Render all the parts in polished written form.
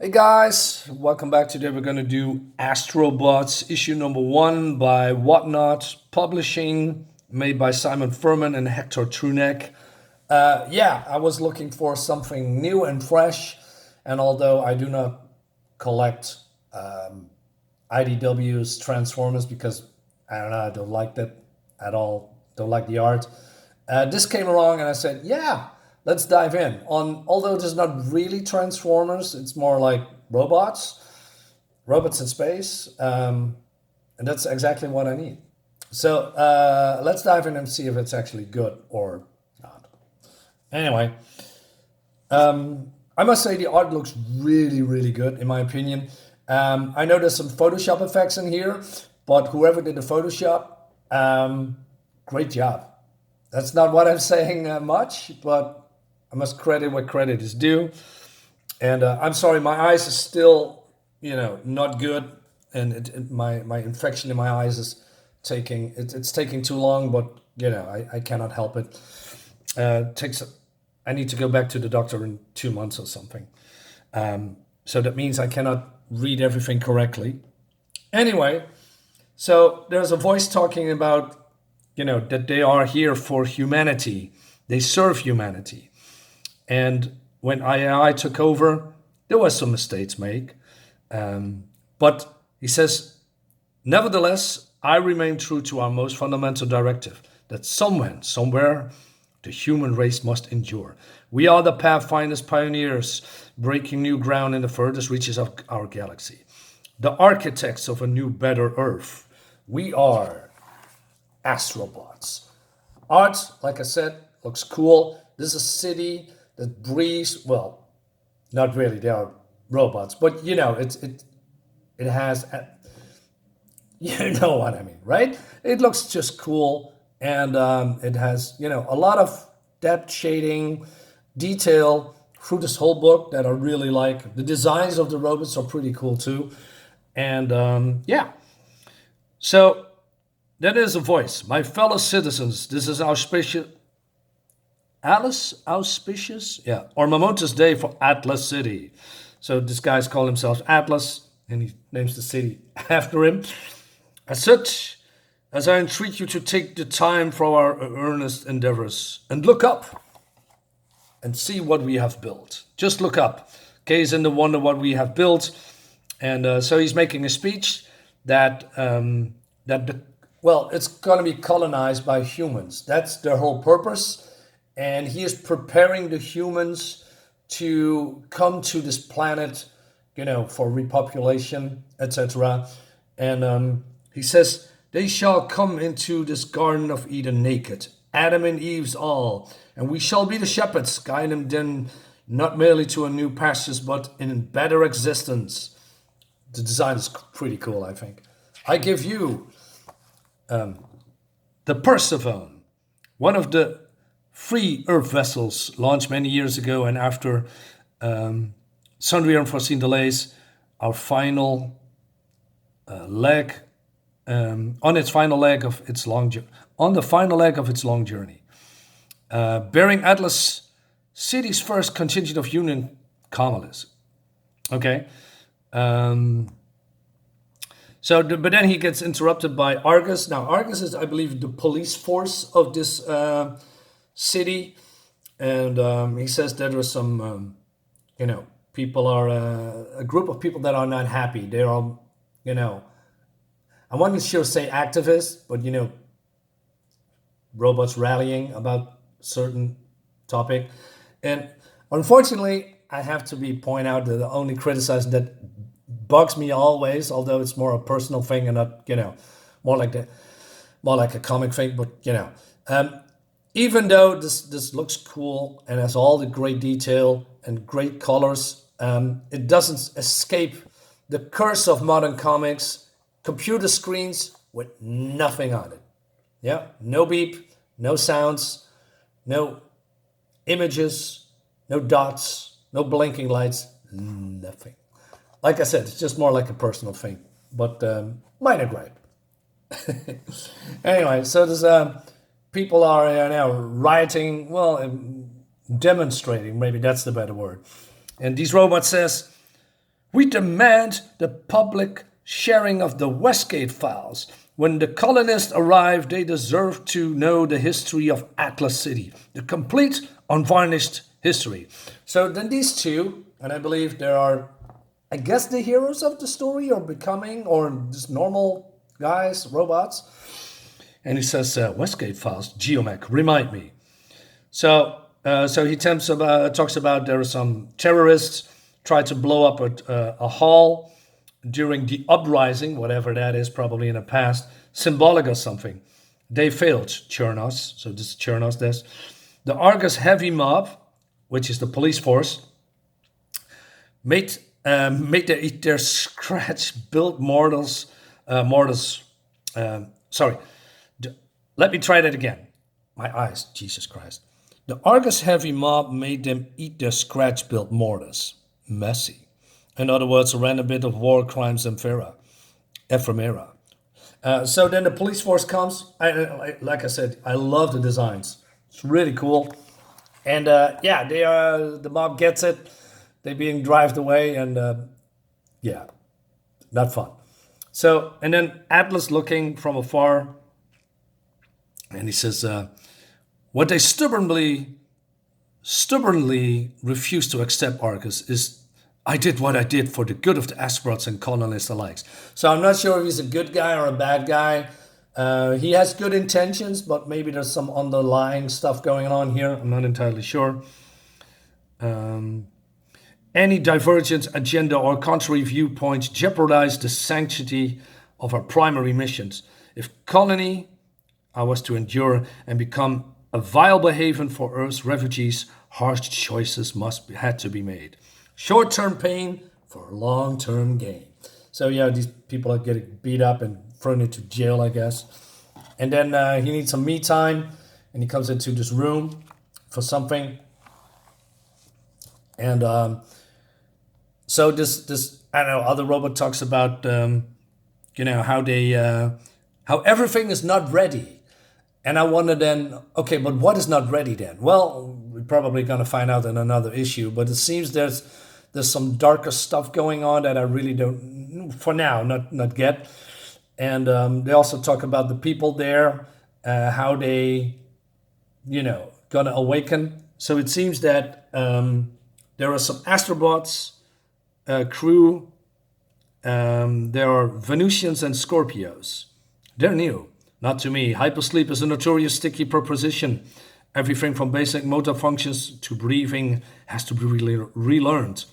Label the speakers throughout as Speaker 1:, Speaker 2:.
Speaker 1: Hey guys, welcome back. Today we're going to do Astrobots, issue number 1 by Whatnot Publishing, made by Simon Furman and Hector Trunnec. I was looking for something new and fresh, and although I do not collect IDW's Transformers because I don't know, I don't like that at all, don't like the art. This came along and I said, yeah, let's dive in. Although there's not really Transformers, it's more like robots in space, and that's exactly what I need. So let's dive in and see if it's actually good or not. Anyway, I must say the art looks really, really good in my opinion. I know there's some Photoshop effects in here, but whoever did the Photoshop, great job. That's not what I'm saying much, but I must credit what credit is due. And I'm sorry, my eyes are still, not good, and my infection in my eyes is it's taking too long. But I cannot help it. I need to go back to the doctor in 2 months or something. So that means I cannot read everything correctly. Anyway, so there's a voice talking about that they are here for humanity. They serve humanity. And when AI took over, there was some mistakes made. But he says, nevertheless, I remain true to our most fundamental directive, that somewhere, the human race must endure. We are the Pathfinders pioneers, breaking new ground in the furthest reaches of our galaxy. The architects of a new, better Earth. We are Astrobots. Art, like I said, looks cool. This is a city that breathes, well, not really, they are robots, but it has, you know what I mean, right? It looks just cool, and it has, a lot of depth shading, detail through this whole book that I really like. The designs of the robots are pretty cool too. And so that is a voice. My fellow citizens, this is auspicious, or momentous day for Atlas City. So this guy's called himself Atlas, and he names the city after him. As such, as I entreat you to take the time for our earnest endeavors and look up and see what we have built. Just look up, gaze in the wonder what we have built. And so he's making a speech that it's going to be colonized by humans. That's their whole purpose. And he is preparing the humans to come to this planet, for repopulation, etc. And he says, they shall come into this Garden of Eden naked, Adam and Eve's all, and we shall be the shepherds, guide them then not merely to a new pastures, but in better existence. The design is pretty cool, I think. I give you the Persephone, one of the 3 Earth vessels launched many years ago, and after sundry unforeseen delays, our final leg, on the final leg of its long journey, bearing Atlas City's first contingent of Union colonists. Okay. But then he gets interrupted by Argus. Now, Argus is, I believe, the police force of this city, and he says that there are some, people are a group of people that are not happy. They are, I wasn't sure say activists, but robots rallying about certain topic, and unfortunately, I have to point out that the only criticism that bugs me always, although it's more a personal thing and not, more like a comic thing, but even though this looks cool and has all the great detail and great colors, it doesn't escape the curse of modern comics: computer screens with nothing on it. Yeah, no beep, no sounds, no images, no dots, no blinking lights, nothing. Like I said, it's just more like a personal thing, but minor gripe. Anyway, so there's people are now rioting, demonstrating, maybe that's the better word. And these robots says, We demand the public sharing of the Westgate files. When the colonists arrive, they deserve to know the history of Atlas City, the complete, unvarnished history. So then these two, and I believe there are, I guess, the heroes of the story, or becoming, or just normal guys, robots. And he says, Westgate files, Geomech, remind me. So he talks about there are some terrorists tried to blow up a hall during the uprising, whatever that is, probably in the past, symbolic or something. They failed, Chernos. So this is Chernos, this. The Argus heavy mob, which is the police force, made their scratch-built mortals. Let me try that again. My eyes, Jesus Christ. The Argus heavy mob made them eat their scratch-built mortars. Messy. In other words, ran a bit of war crimes ephemera. So then the police force comes. Like I said, I love the designs. It's really cool. And the mob gets it. They're being drived away, and not fun. So, and then Atlas looking from afar, and he says, what they stubbornly refuse to accept, Argus, is I did what I did for the good of the Astrobots and colonists alike. So I'm not sure if he's a good guy or a bad guy. He has good intentions, but maybe there's some underlying stuff going on here. I'm not entirely sure. Any divergent agenda or contrary viewpoints jeopardize the sanctity of our primary missions. If colony I was to endure and become a viable haven for Earth's refugees, harsh choices had to be made. Short-term pain for long-term gain. So yeah, these people are getting beat up and thrown into jail, I guess. And then he needs some me time, and he comes into this room for something. And so this I don't know, other robot talks about how everything is not ready. And I wonder then, okay, but what is not ready then? Well, we're probably going to find out in another issue, but it seems there's some darker stuff going on that I really don't, for now, not get. And they also talk about the people there, how they, gonna awaken. So it seems that there are some Astrobots crew. There are Venusians and Scorpios. They're new. Not to me. Hypersleep is a notorious sticky proposition. Everything from basic motor functions to breathing has to be relearned,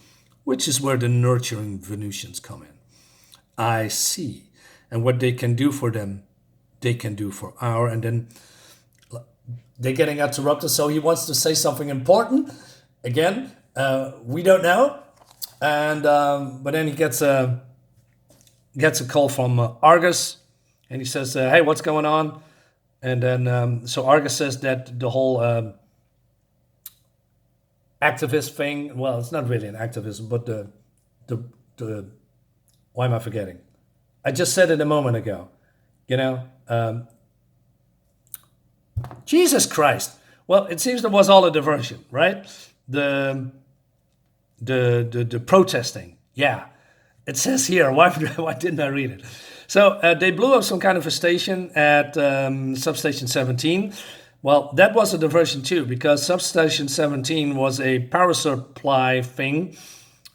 Speaker 1: which is where the nurturing Venusians come in. I see. And what they can do for them, they can do for our. And then they're getting interrupted, so he wants to say something important. Again, we don't know. And but then he gets a call from Argus. And he says, hey, what's going on? And then, so Argus says that the whole activist thing, well, it's not really an activism, but the why am I forgetting? I just said it a moment ago, Jesus Christ. Well, it seems there was all a diversion, right? The protesting. Yeah, it says here, why didn't I read it? So they blew up some kind of a station at substation 17. Well, that was a diversion too, because substation 17 was a power supply thing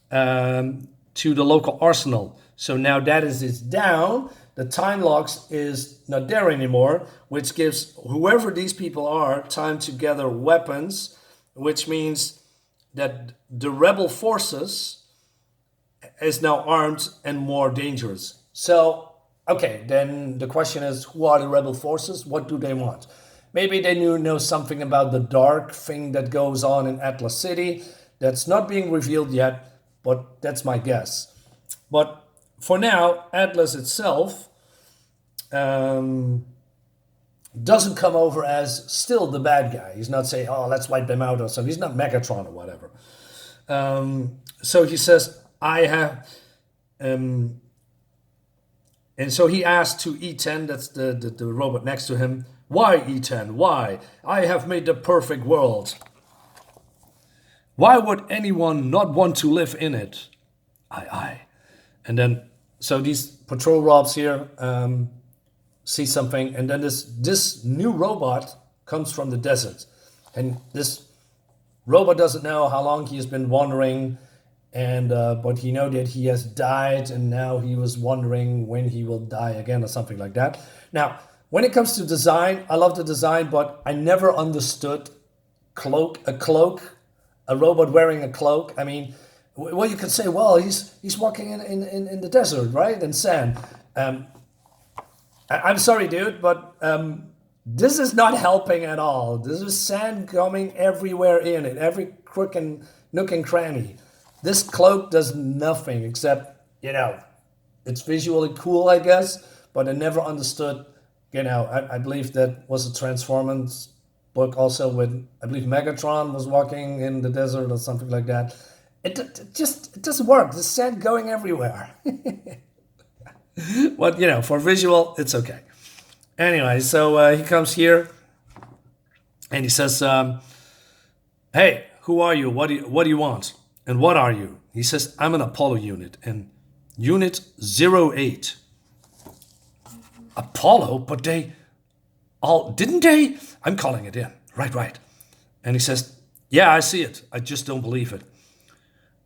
Speaker 1: to the local arsenal. So now that is down. The time locks is not there anymore, which gives whoever these people are time to gather weapons, which means that the rebel forces is now armed and more dangerous. So okay, then the question is, who are the rebel forces? What do they want? Maybe they know something about the dark thing that goes on in Atlas City. That's not being revealed yet, but that's my guess. But for now, Atlas itself doesn't come over as still the bad guy. He's not saying, oh, let's wipe them out or something. He's not Megatron or whatever. So he says, I have... And so he asked to E10, that's the robot next to him, why E10? Why? I have made the perfect world. Why would anyone not want to live in it? Aye. And then, so these patrol robs here see something, and then this new robot comes from the desert. And this robot doesn't know how long he has been wandering, and but he know that he has died, and now he was wondering when he will die again or something like that. Now, when it comes to design, I love the design, but I never understood a robot wearing a cloak. I mean, well, you could say, well, he's walking in the desert, right, in sand. I'm sorry, dude, but this is not helping at all. This is sand coming everywhere in it, every crook and nook and cranny. This cloak does nothing except, it's visually cool, I guess, but I never understood, I believe that was a Transformers book also with, I believe Megatron was walking in the desert or something like that. It doesn't work. The sand going everywhere. But, for visual, it's okay. Anyway, so he comes here and he says, hey, who are you? What do you want? And what are you? He says, I'm an Apollo unit and unit 08. Apollo? But didn't they? I'm calling it in. Right. And he says, yeah, I see it. I just don't believe it.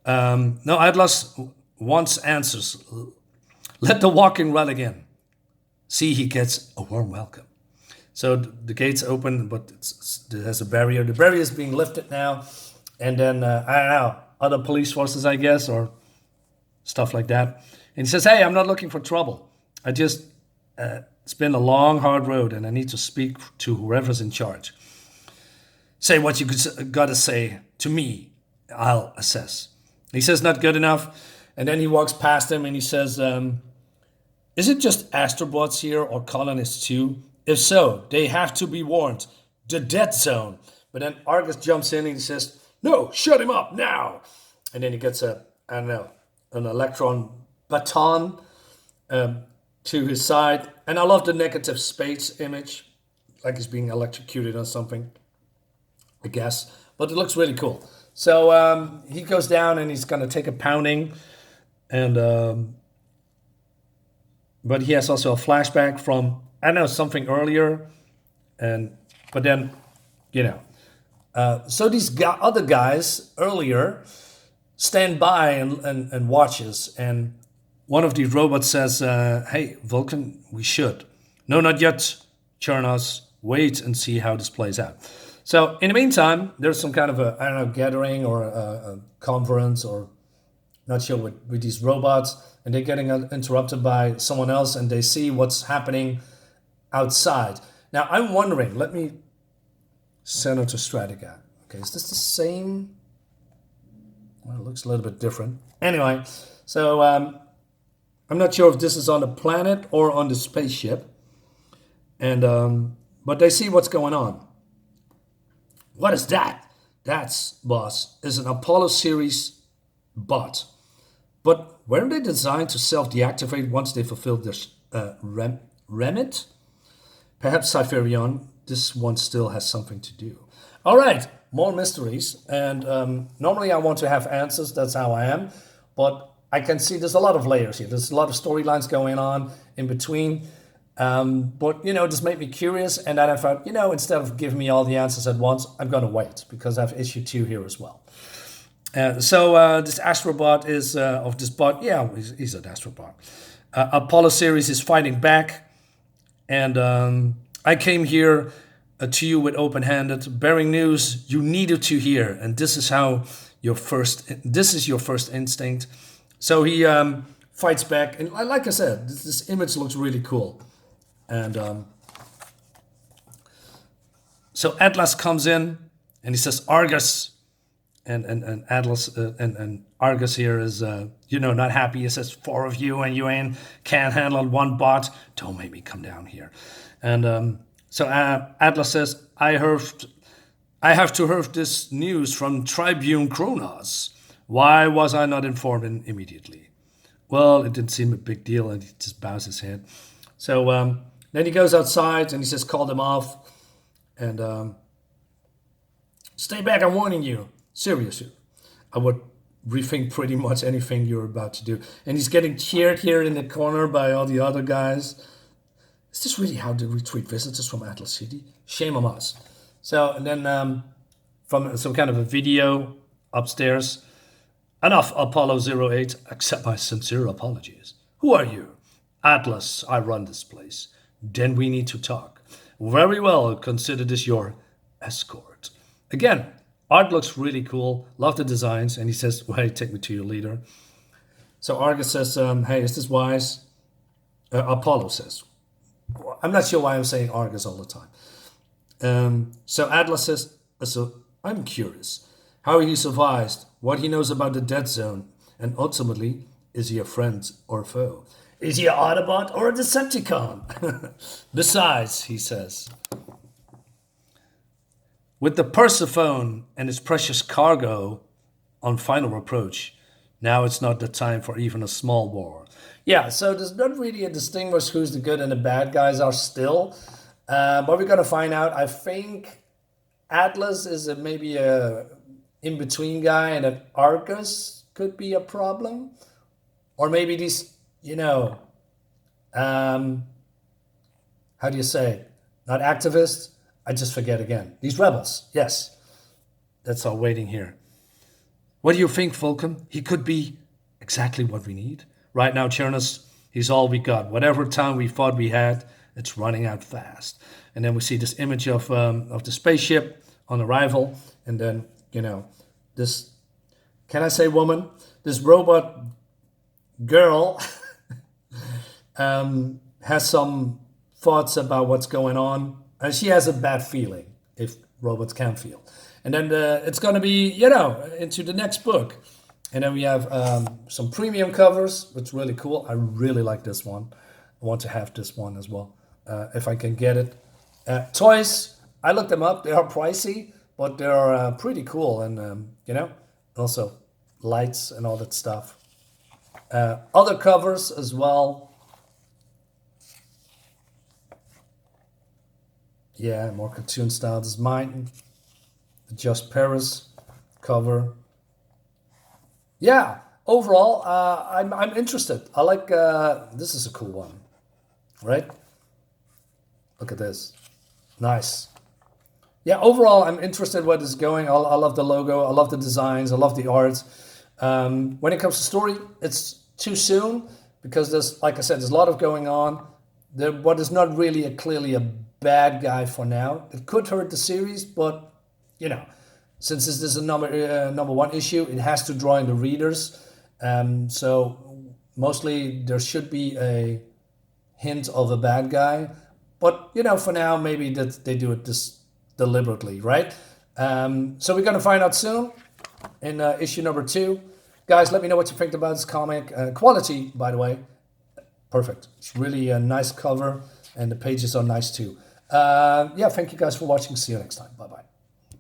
Speaker 1: No, Atlas wants answers. Let the walking run again. See, he gets a warm welcome. So the gates open, but there's a barrier. The barrier is being lifted now. And then, I don't know, other police forces, I guess, or stuff like that. And he says, hey, I'm not looking for trouble. It's been a long, hard road, and I need to speak to whoever's in charge. Say what you gotta say to me. I'll assess. He says, not good enough. And then he walks past him and he says, is it just Astrobots here or colonists too? If so, they have to be warned. The dead zone. But then Argus jumps in and he says, no, shut him up now. And then he gets an electron baton to his side. And I love the negative space image, like he's being electrocuted or something, I guess. But it looks really cool. So he goes down and he's going to take a pounding. And but he has also a flashback from, something earlier. But then, so these other guys earlier stand by and watches. And one of these robots says, hey, Vulcan, we should. No, not yet, Chernos. Wait and see how this plays out. So in the meantime, there's some kind of a gathering or a conference or not sure with these robots. And they're getting interrupted by someone else and they see what's happening outside. Now, I'm wondering, let me Senator Stratigat. Okay, is this the same? Well, it looks a little bit different. Anyway, so I'm not sure if this is on the planet or on the spaceship. And but they see what's going on. What is that? That's, boss, is an Apollo series bot. But weren't they designed to self-deactivate once they fulfilled their remit? Perhaps Cypherion, this one still has something to do. All right, more mysteries. And normally I want to have answers. That's how I am. But I can see there's a lot of layers here. There's a lot of storylines going on in between. But, this made me curious. And then I thought, instead of giving me all the answers at once, I'm going to wait because I have issue 2 here as well. So this Astrobot is, of this bot, he's an Astrobot. Apollo series is fighting back. And I came here to you with open-handed, bearing news you needed to hear. And this is your first instinct. So he fights back. And like I said, this image looks really cool. And so Atlas comes in and he says, Argus. And Atlas and Argus here is, not happy. He says, 4 of you and you can't handle one bot. Don't make me come down here. And so Atlas says, I have to hear this news from Tribune Kronos. Why was I not informed immediately? Well, it didn't seem a big deal, and he just bows his head. So then he goes outside and he says, call them off. And stay back, I'm warning you. Seriously, I would rethink pretty much anything you're about to do. And he's getting cheered here in the corner by all the other guys. Is this really how we treat visitors from Atlas City? Shame on us. So, and then from some kind of a video upstairs. Enough, Apollo 08. Accept my sincere apologies. Who are you? Atlas, I run this place. Then we need to talk. Very well, consider this your escort. Again, art looks really cool. Love the designs. And he says, well, hey, take me to your leader. So Argus says, hey, is this wise? Apollo says, I'm not sure why I'm saying Argus all the time. So Atlas says, so I'm curious how he survived, what he knows about the dead zone, and ultimately, is he a friend or foe? Is he an Autobot or a Decepticon? Besides, he says, with the Persephone and its precious cargo on final approach, now it's not the time for even a small war. Yeah, so there's not really a distinguish who's the good and the bad guys are still. But we're going to find out. I think Atlas is maybe a in-between guy, and that Argus could be a problem. Or maybe these, how do you say it? Not activists. I just forget again. These rebels. Yes. That's all waiting here. What do you think, Vulcan? He could be exactly what we need. Right now, Chernus, he's all we got. Whatever time we thought we had, it's running out fast. And then we see this image of the spaceship on arrival. And then, this, can I say woman? This robot girl has some thoughts about what's going on. And she has a bad feeling, if robots can feel. And then it's going to be, into the next book. And then we have some premium covers, which is really cool. I really like this one. I want to have this one as well, if I can get it. Toys, I looked them up. They are pricey, but they're pretty cool. And, also lights and all that stuff. Other covers as well. Yeah, more cartoon style. This is mine. The Just Paris cover. Yeah, overall, I'm interested. I like, this is a cool one, right? Look at this. Nice. Yeah, overall, I'm interested what is going. I love the logo. I love the designs. I love the art. When it comes to story, it's too soon because there's, like I said, there's a lot of going on. What is not really clearly a bad guy for now. It could hurt the series, but, since this is a number one issue, it has to draw in the readers. So mostly there should be a hint of a bad guy. But, for now, maybe that they do it this deliberately, right? So we're going to find out soon in issue number 2. Guys, let me know what you think about this comic. Quality, by the way, perfect. It's really a nice cover, and the pages are nice too. Thank you guys for watching. See you next time. Bye-bye.